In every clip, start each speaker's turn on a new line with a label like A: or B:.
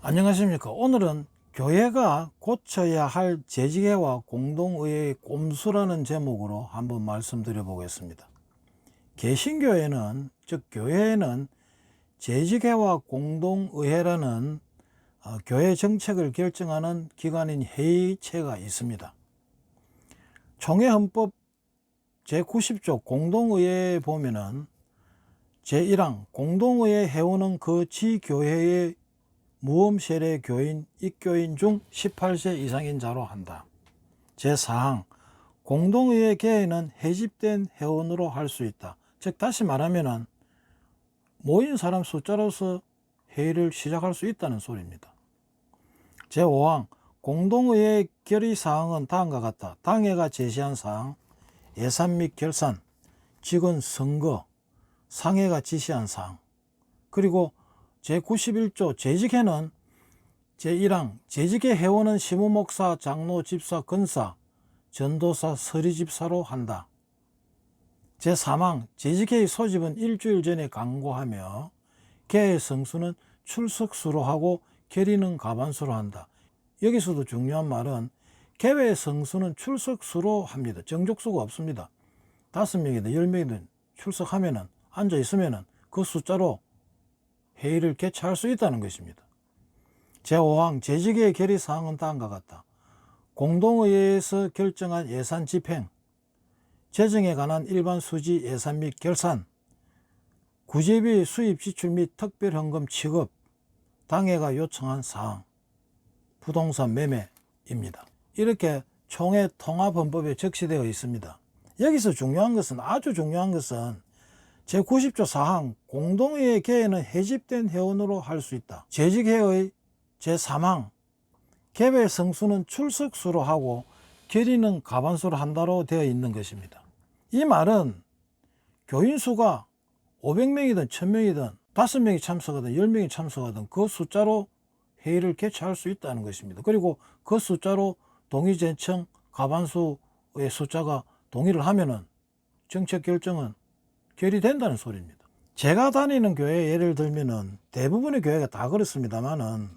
A: 안녕하십니까. 오늘은 교회가 고쳐야 할 재직회와 공동의회의 꼼수라는 제목으로 한번 말씀드려 보겠습니다. 개신교회는, 즉 교회에는 재직회와 공동의회라는 교회 정책을 결정하는 기관인 회의체가 있습니다. 총회헌법 제90조 공동의회에 보면은 제1항 공동의회 회원은 그 지교회의 무엄세례 교인, 입교인 중 18세 이상인 자로 한다. 제4항 공동의회 개회는 해집된 회원으로 할 수 있다. 즉 다시 말하면 모인 사람 숫자로서 회의를 시작할 수 있다는 소리입니다. 제5항 공동의회 결의사항은 다음과 같다. 당회가 제시한 사항, 예산 및 결산, 직원 선거, 상회가 지시한 사항, 그리고 제91조 재직회는 제1항 재직회 회원은 시무목사, 장로, 집사, 권사, 전도사, 서리집사로 한다. 제3항 재직회의 소집은 일주일 전에 강구하며 개회 성수는 출석수로 하고 결의는 가반수로 한다. 여기서도 중요한 말은 개회 성수는 출석수로 합니다. 정족수가 없습니다. 5명이든 10명이든 출석하면은 앉아 있으면은 그 숫자로 회의를 개최할 수 있다는 것입니다. 제5항 재직의 결의사항은 다음과 같다. 공동의회에서 결정한 예산 집행, 재정에 관한 일반 수지 예산 및 결산, 구제비 수입 지출 및 특별현금 취급, 당회가 요청한 사항, 부동산 매매입니다. 이렇게 총회 통합헌법에 적시되어 있습니다. 여기서 중요한 것은, 아주 중요한 것은 제90조 4항 공동의회 개회는 해집된 회원으로 할 수 있다. 재직회의 제3항 개회 성수는 출석수로 하고 결의는 가반수로 한다로 되어 있는 것입니다. 이 말은 교인 수가 500명이든 1000명이든 5명이 참석하든 10명이 참석하든 그 숫자로 회의를 개최할 수 있다는 것입니다. 그리고 그 숫자로 동의제청 가반수의 숫자가 동의를 하면은 정책 결정은 결의된다는 소리입니다. 제가 다니는 교회 예를 들면은 대부분의 교회가 다 그렇습니다만은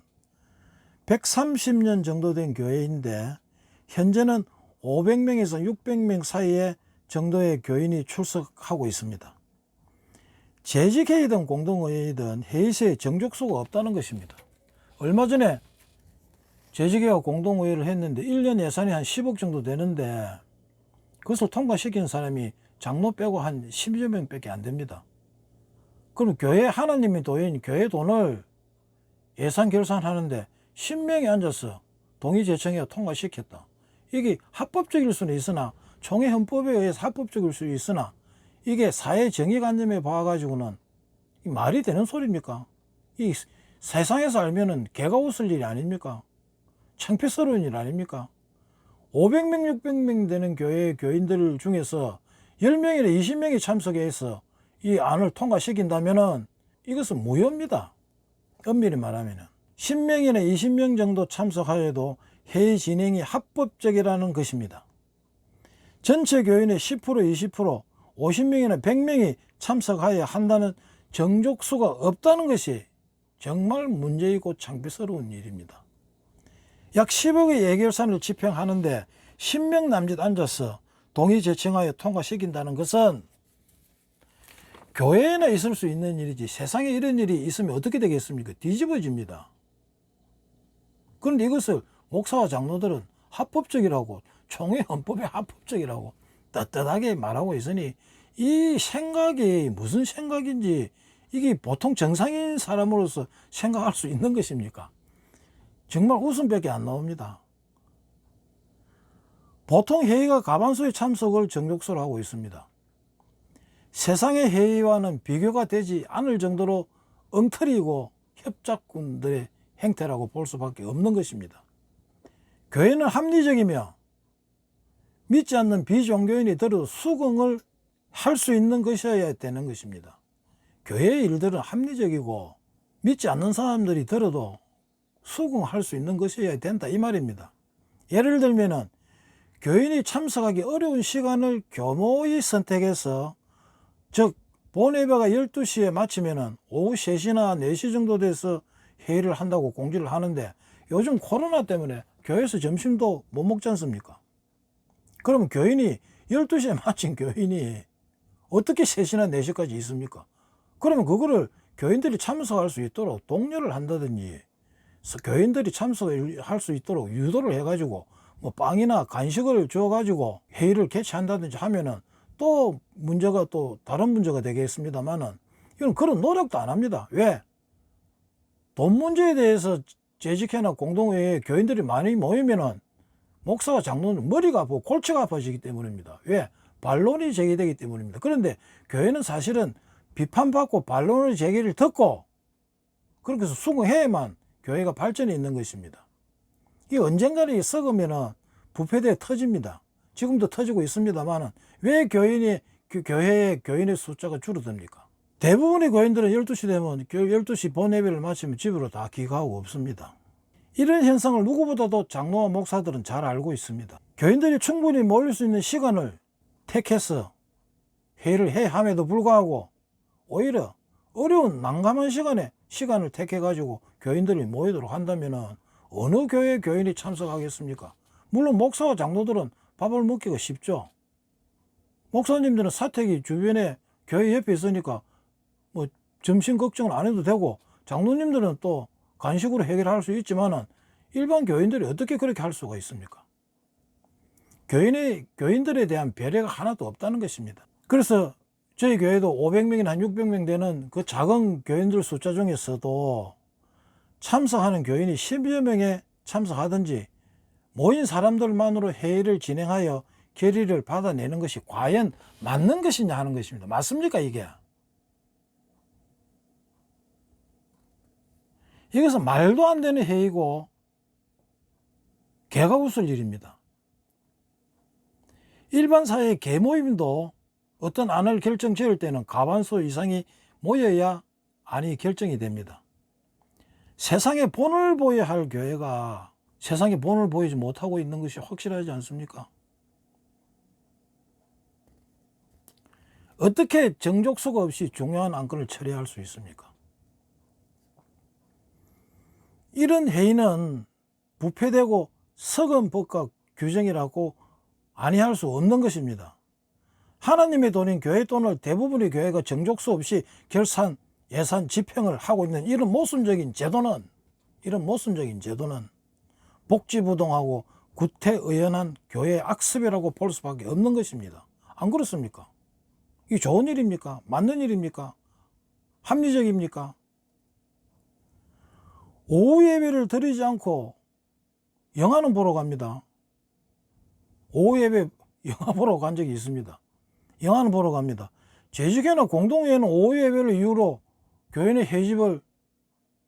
A: 130년 정도 된 교회인데 현재는 500명에서 600명 사이에 정도의 교인이 출석하고 있습니다. 재직회의든 공동의회든 회의소에 정족수가 없다는 것입니다. 얼마 전에 재직회와 공동의회를 했는데 1년 예산이 한 10억 정도 되는데 그것을 통과시킨 사람이 장로 빼고 한 10여 명밖에 안 됩니다. 그럼 교회, 하나님의 도인, 교회 돈을 예산 결산하는데 10명이 앉아서 동의제청에 통과시켰다. 이게 합법적일 수는 있으나, 총회 헌법에 의해서 합법적일 수 있으나, 이게 사회 정의관념에 봐가지고는 말이 되는 소리입니까? 이 세상에서 알면은 개가 웃을 일이 아닙니까? 창피스러운 일 아닙니까? 500명, 600명 되는 교회 교인들 중에서 10명이나 20명이 참석해서 이 안을 통과시킨다면은 이것은 무효입니다. 엄밀히 말하면은 10명이나 20명 정도 참석하여도 회의 진행이 합법적이라는 것입니다. 전체 교인의 10%, 20%, 50명이나 100명이 참석하여야 한다는 정족수가 없다는 것이 정말 문제이고 창피스러운 일입니다. 약 10억의 예결산을 집행하는데 10명 남짓 앉아서 동의 제청하여 통과시킨다는 것은 교회에나 있을 수 있는 일이지 세상에 이런 일이 있으면 어떻게 되겠습니까? 뒤집어집니다. 그런데 이것을 목사와 장로들은 합법적이라고, 총회 헌법에 합법적이라고 떳떳하게 말하고 있으니 이 생각이 무슨 생각인지 이게 보통 정상인 사람으로서 생각할 수 있는 것입니까? 정말 웃음밖에 안 나옵니다. 보통 회의가 가반수의 참석을 정족수로 하고 있습니다. 세상의 회의와는 비교가 되지 않을 정도로 엉터리고 협작꾼들의 행태라고 볼 수밖에 없는 것입니다. 교회는 합리적이며 믿지 않는 비종교인이 들어도 수긍을 할 수 있는 것이어야 되는 것입니다. 교회의 일들은 합리적이고 믿지 않는 사람들이 들어도 수긍할 수 있는 것이어야 된다, 이 말입니다. 예를 들면은 교인이 참석하기 어려운 시간을 교모의 선택해서, 즉 본 예배가 12시에 마치면은 오후 3시나 4시 정도 돼서 회의를 한다고 공지를 하는데 요즘 코로나 때문에 교회에서 점심도 못 먹지 않습니까? 그러면 교인이 12시에 마친 교인이 어떻게 3시나 4시까지 있습니까? 그러면 그거를 교인들이 참석할 수 있도록 독려를 한다든지 교인들이 참석할 수 있도록 유도를 해가지고 뭐 빵이나 간식을 줘가지고 회의를 개최한다든지 하면은 또 문제가 또 다른 문제가 되겠습니다만은 이건 그런 노력도 안 합니다. 왜? 돈 문제에 대해서 재직회나 공동회의에 교인들이 많이 모이면은 목사와 장로는 머리가 아프고 골치가 아파지기 때문입니다. 왜? 반론이 제기되기 때문입니다. 그런데 교회는 사실은 비판받고 반론의 제기를 듣고 그렇게 해서 수긍해야만 교회가 발전이 있는 것입니다. 이 언젠가는 썩으면은 부패대에 터집니다. 지금도 터지고 있습니다만은 왜 교회의 교인의 숫자가 줄어듭니까? 대부분의 교인들은 12시 되면 12시 본예배를 마치면 집으로 다 귀가하고 없습니다. 이런 현상을 누구보다도 장로와 목사들은 잘 알고 있습니다. 교인들이 충분히 모일 수 있는 시간을 택해서 회의를 해야 함에도 불구하고 오히려 어려운 난감한 시간을 택해 가지고 교인들이 모이도록 한다면 어느 교회 교인이 참석하겠습니까? 물론 목사와 장로들은 밥을 먹기가 쉽죠. 목사님들은 사택이 주변에 교회 옆에 있으니까 뭐 점심 걱정을 안 해도 되고 장로님들은 또 간식으로 해결할 수 있지만은 일반 교인들이 어떻게 그렇게 할 수가 있습니까? 교인들에 대한 배려가 하나도 없다는 것입니다. 그래서 저희 교회도 500명이나 한 600명 되는 그 작은 교인들 숫자 중에서도 참석하는 교인이 10여 명에 참석하든지 모인 사람들만으로 회의를 진행하여 결의를 받아내는 것이 과연 맞는 것이냐 하는 것입니다. 맞습니까 이게? 이것은 말도 안 되는 회의고 개가 웃을 일입니다. 일반 사회의 개모임도 어떤 안을 결정 지을 때는 과반수 이상이 모여야 안이 결정이 됩니다. 세상에 본을 보여야 할 교회가 세상에 본을 보이지 못하고 있는 것이 확실하지 않습니까? 어떻게 정족수가 없이 중요한 안건을 처리할 수 있습니까? 이런 회의는 부패되고 썩은 법과 규정이라고 아니할 수 없는 것입니다. 하나님의 돈인 교회 돈을 대부분의 교회가 정족수 없이 결산, 예산, 집행을 하고 있는 이런 모순적인 제도는 복지부동하고 구태의연한 교회의 악습이라고 볼 수밖에 없는 것입니다. 안 그렇습니까? 이게 좋은 일입니까? 맞는 일입니까? 합리적입니까? 오후 예배를 드리지 않고 영화는 보러 갑니다. 오후 예배 영화 보러 간 적이 있습니다. 영화는 보러 갑니다. 재직회나 공동회의는 오후 예배를 이유로 교인의 회집을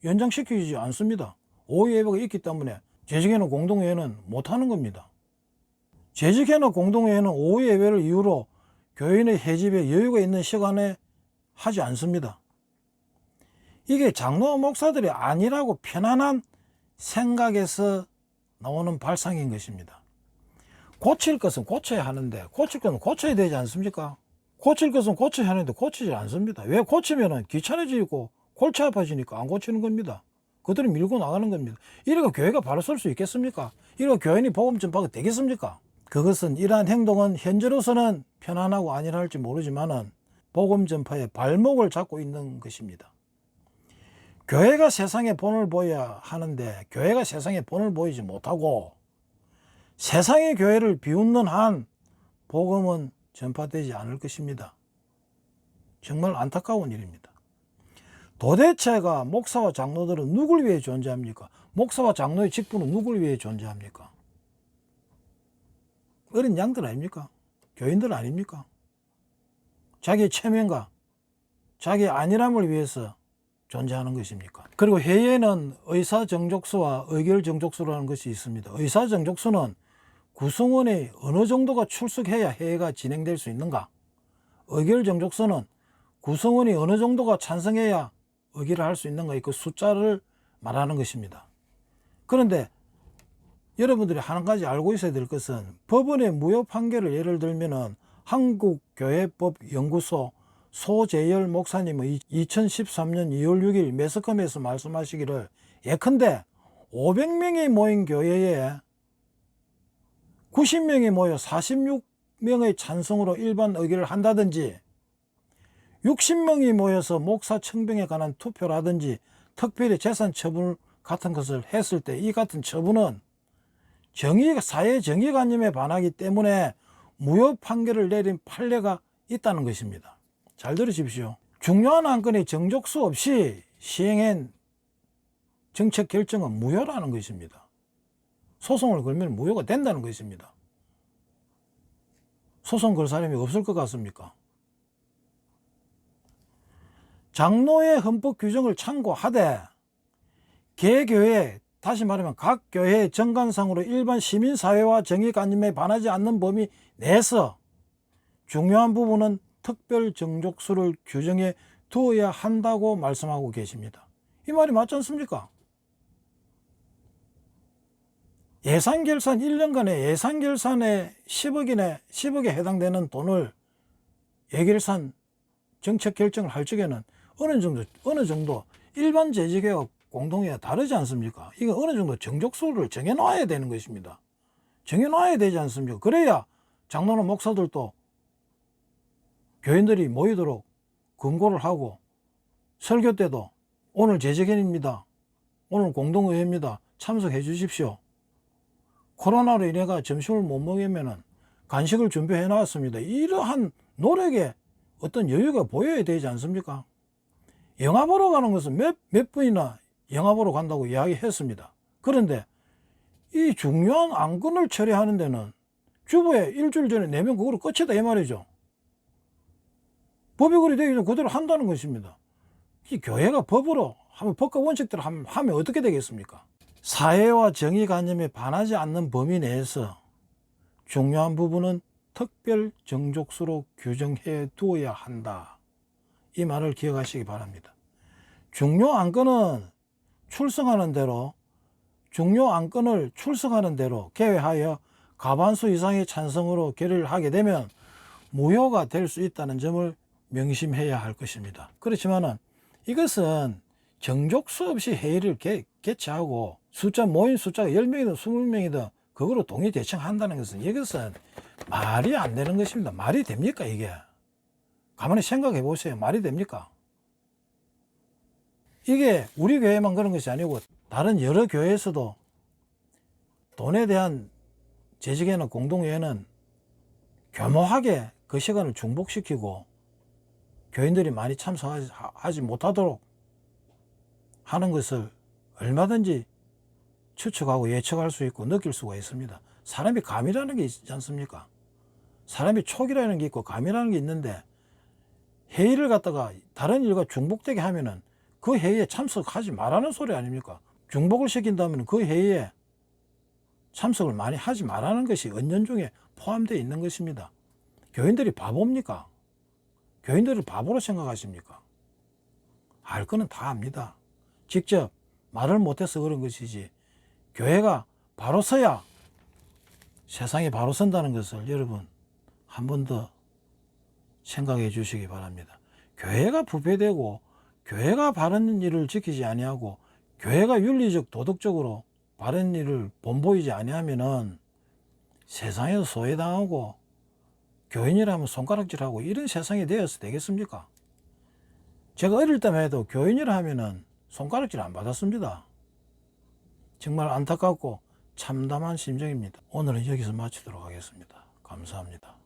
A: 연장시키지 않습니다. 오후 예배가 있기 때문에 재직회나 공동회의는 못하는 겁니다. 재직회나 공동회의는 오후 예배를 이유로 교인의 회집에 여유가 있는 시간에 하지 않습니다. 이게 장로와 목사들이 아니라고 편안한 생각에서 나오는 발상인 것입니다. 고칠 것은 고쳐야 하는데 고칠 것은 고쳐야 되지 않습니까? 고칠 것은 고쳐야 하는데 고치지 않습니다. 왜 고치면은 귀찮아지고 골치 아파지니까 안 고치는 겁니다. 그들이 밀고 나가는 겁니다. 이래가 교회가 바로 설 수 있겠습니까? 이래가 교인이 복음 전파가 되겠습니까? 그것은 이러한 행동은 현재로서는 편안하고 안일할지 모르지만은 복음 전파의 발목을 잡고 있는 것입니다. 교회가 세상에 본을 보여야 하는데 교회가 세상에 본을 보이지 못하고 세상의 교회를 비웃는 한 복음은 전파되지 않을 것입니다. 정말 안타까운 일입니다. 도대체가 목사와 장로들은 누굴 위해 존재합니까? 목사와 장로의 직분은 누굴 위해 존재합니까? 어린 양들 아닙니까? 교인들 아닙니까? 자기의 체면과 자기의 안일함을 위해서 존재하는 것입니까? 그리고 회의에는 의사정족수와 의결정족수라는 것이 있습니다. 의사정족수는 구성원이 어느 정도가 출석해야 회의가 진행될 수 있는가? 의결정족수는 구성원이 어느 정도가 찬성해야 의결을 할 수 있는가? 그 숫자를 말하는 것입니다. 그런데 여러분들이 한 가지 알고 있어야 될 것은 법원의 무효 판결을 예를 들면은 한국교회법연구소 소재열 목사님의 2013년 2월 6일 매스컴에서 말씀하시기를 예컨대 500명이 모인 교회에 90명이 모여 46명의 찬성으로 일반 의결을 한다든지 60명이 모여서 목사 청병에 관한 투표라든지 특별히 재산 처분 같은 것을 했을 때 이 같은 처분은 사회 정의관념에 반하기 때문에 무효 판결을 내린 판례가 있다는 것입니다. 잘 들으십시오. 중요한 안건의 정족수 없이 시행한 정책 결정은 무효라는 것입니다. 소송을 걸면 무효가 된다는 것입니다. 소송 걸 사람이 없을 것 같습니까? 장로의 헌법 규정을 참고하되 개교회, 다시 말하면 각 교회의 정관상으로 일반 시민사회와 정의관념에 반하지 않는 범위 내에서 중요한 부분은 특별 정족수를 규정해 두어야 한다고 말씀하고 계십니다. 이 말이 맞지 않습니까? 예산결산 1년간의 예산결산에 10억에 해당되는 돈을 예결산 정책 결정을 할 적에는 어느 정도 일반 재직회와 공동회와 다르지 않습니까? 이거 어느 정도 정족수를 정해놔야 되는 것입니다. 정해놔야 되지 않습니까? 그래야 장로나 목사들도 교인들이 모이도록 권고를 하고 설교 때도 오늘 재직회입니다. 오늘 공동의회입니다. 참석해 주십시오. 코로나로 인해가 점심을 못 먹으면은 간식을 준비해 놨습니다. 이러한 노력에 어떤 여유가 보여야 되지 않습니까? 영화 보러 가는 것은 몇 분이나 영화 보러 간다고 이야기했습니다. 그런데 이 중요한 안건을 처리하는 데는 주부에 일주일 전에 내면 그거로 끝이다 이 말이죠. 법이 그리 되기 전에 그대로 한다는 것입니다. 이 교회가 법으로 하면 법과 원칙대로 하면 어떻게 되겠습니까? 사회와 정의관념에 반하지 않는 범위 내에서 중요한 부분은 특별 정족수로 규정해 두어야 한다. 이 말을 기억하시기 바랍니다. 중요 안건을 출석하는 대로 개회하여 과반수 이상의 찬성으로 결의를 하게 되면 무효가 될 수 있다는 점을 명심해야 할 것입니다. 그렇지만은 이것은 정족수 없이 회의를 개최하고 모인 숫자가 10명이든 20명이든 그거로 동의 대청한다는 것은 이것은 말이 안 되는 것입니다. 말이 됩니까 이게? 가만히 생각해 보세요. 말이 됩니까? 이게 우리 교회만 그런 것이 아니고 다른 여러 교회에서도 돈에 대한 재직회나 공동회에는 교모하게 그 시간을 중복시키고 교인들이 많이 참석하지 못하도록 하는 것을 얼마든지 추측하고 예측할 수 있고 느낄 수가 있습니다. 사람이 감이라는 게 있지 않습니까? 사람이 촉이라는 게 있고 감이라는 게 있는데 회의를 갖다가 다른 일과 중복되게 하면은 그 회의에 참석하지 말라는 소리 아닙니까? 중복을 시킨다면 그 회의에 참석을 많이 하지 말라는 것이 은연중에 포함되어 있는 것입니다. 교인들이 바보입니까? 교인들을 바보로 생각하십니까? 알 거는 다 압니다. 직접 말을 못해서 그런 것이지 교회가 바로 서야 세상이 바로 선다는 것을 여러분 한 번 더 생각해 주시기 바랍니다. 교회가 부패되고 교회가 바른 일을 지키지 아니하고 교회가 윤리적 도덕적으로 바른 일을 본보이지 아니하면은 세상에서 소외당하고 교인이라면 손가락질하고 이런 세상이 되어서 되겠습니까? 제가 어릴 때만 해도 교인이라 하면은 손가락질 안 받았습니다. 정말 안타깝고 참담한 심정입니다. 오늘은 여기서 마치도록 하겠습니다. 감사합니다.